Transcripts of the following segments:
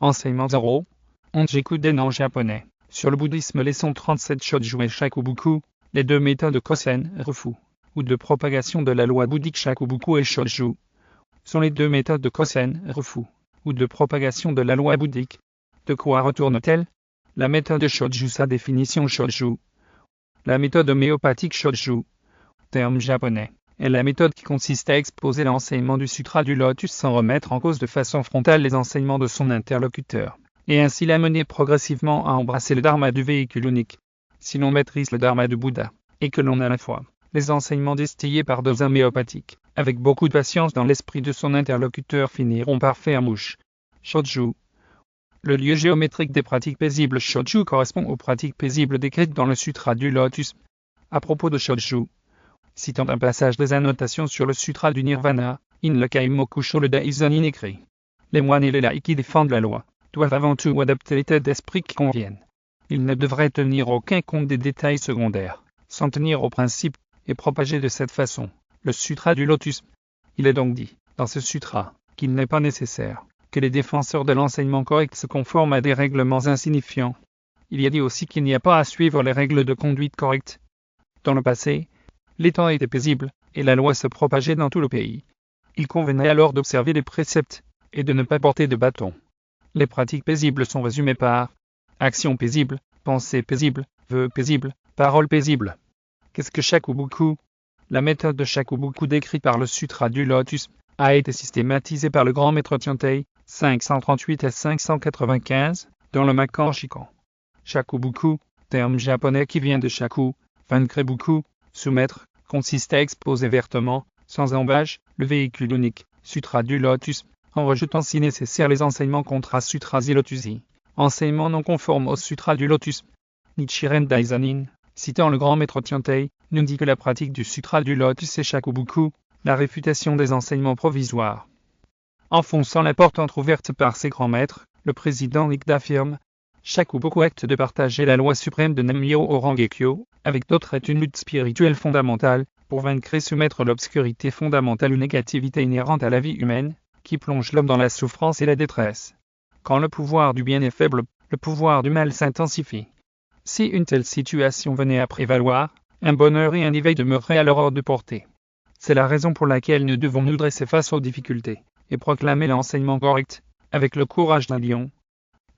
Enseignement 0. Onjiku Den en japonais. Sur le bouddhisme, leçon 37 Shoju et Shakubuku, les deux méthodes Kosen, Rufu, ou de propagation de la loi bouddhique Shakubuku et Shoju, sont les deux méthodes de Kosen, Rufu, ou de propagation de la loi bouddhique. De quoi retourne-t-elle? La méthode Shoju, sa définition Shoju. La méthode homéopathique Shoju, terme japonais, est la méthode qui consiste à exposer l'enseignement du Sutra du Lotus sans remettre en cause de façon frontale les enseignements de son interlocuteur, et ainsi l'amener progressivement à embrasser le dharma du véhicule unique. Si l'on maîtrise le dharma du Bouddha, et que l'on a à la fois les enseignements distillés par deux homéopathiques, avec beaucoup de patience dans l'esprit de son interlocuteur, finiront par faire mouche. Shoju. Le lieu géométrique des pratiques paisibles Shoju correspond aux pratiques paisibles décrites dans le Sutra du Lotus. À propos de Shoju, citant un passage des annotations sur le Sutra du Nirvana, In le Kaimokusho le Daizonin écrit: les moines et les laïcs qui défendent la loi doivent avant tout adopter l'état d'esprit qui convienne. Ils ne devraient tenir aucun compte des détails secondaires, s'en tenir aux principes, et propager de cette façon le Sutra du Lotus. Il est donc dit, dans ce sutra, qu'il n'est pas nécessaire que les défenseurs de l'enseignement correct se conforment à des règlements insignifiants. Il y a dit aussi qu'il n'y a pas à suivre les règles de conduite correctes. Dans le passé, les temps étaient paisibles, et la loi se propageait dans tout le pays. Il convenait alors d'observer les préceptes, et de ne pas porter de bâton. Les pratiques paisibles sont résumées par action paisible, pensée paisible, vœu paisible, parole paisible. Qu'est-ce que Shakubuku? La méthode de Shakubuku décrite par le Sutra du Lotus a été systématisée par le grand maître Tiantei, 538 à 595, dans le Makan Shikan. Shakubuku, terme japonais qui vient de shaku, Vankebuku, soumettre, consiste à exposer vertement, sans embâche, le véhicule unique, Sutra du Lotus, en rejetant si nécessaire les enseignements contra sutras et lotusi, enseignements non conformes au Sutra du Lotus. Nichiren Daizanin, citant le grand maître Tiantei, nous dit que la pratique du Sutra du Lotus est Shakubuku, la réfutation des enseignements provisoires. Enfonçant la porte entrouverte par ses grands maîtres, le président Nikda affirme: Shakubuku acte de partager la loi suprême de Nammyo Rangekyo, avec d'autres est une lutte spirituelle fondamentale, pour vaincre et soumettre l'obscurité fondamentale ou négativité inhérente à la vie humaine, qui plonge l'homme dans la souffrance et la détresse. Quand le pouvoir du bien est faible, le pouvoir du mal s'intensifie. Si une telle situation venait à prévaloir, un bonheur et un éveil demeureraient alors hors de portée. C'est la raison pour laquelle nous devons nous dresser face aux difficultés, et proclamer l'enseignement correct, avec le courage d'un lion.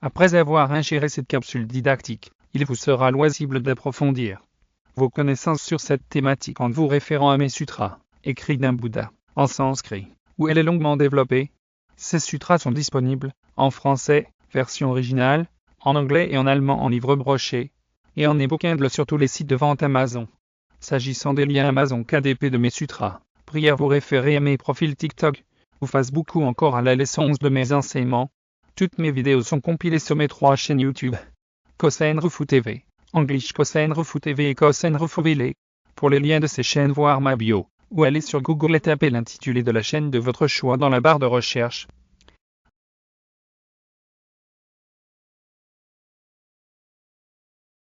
Après avoir ingéré cette capsule didactique, il vous sera loisible d'approfondir vos connaissances sur cette thématique en vous référant à mes sutras, écrits d'un Bouddha, en sanskrit, où elle est longuement développée. Ces sutras sont disponibles, en français, version originale, en anglais et en allemand en livre broché, et en e-book Kindle sur tous les sites de vente Amazon. S'agissant des liens Amazon KDP de mes sutras, priez à vous référer à mes profils TikTok, ou Facebook ou encore à la leçon 11 de mes enseignements. Toutes mes vidéos sont compilées sur mes 3 chaînes YouTube. Kosen Rufu TV, English Kosen Rufu TV et Kosen Rufu Vele. Pour les liens de ces chaînes, voir ma bio, ou allez sur Google et tapez l'intitulé de la chaîne de votre choix dans la barre de recherche.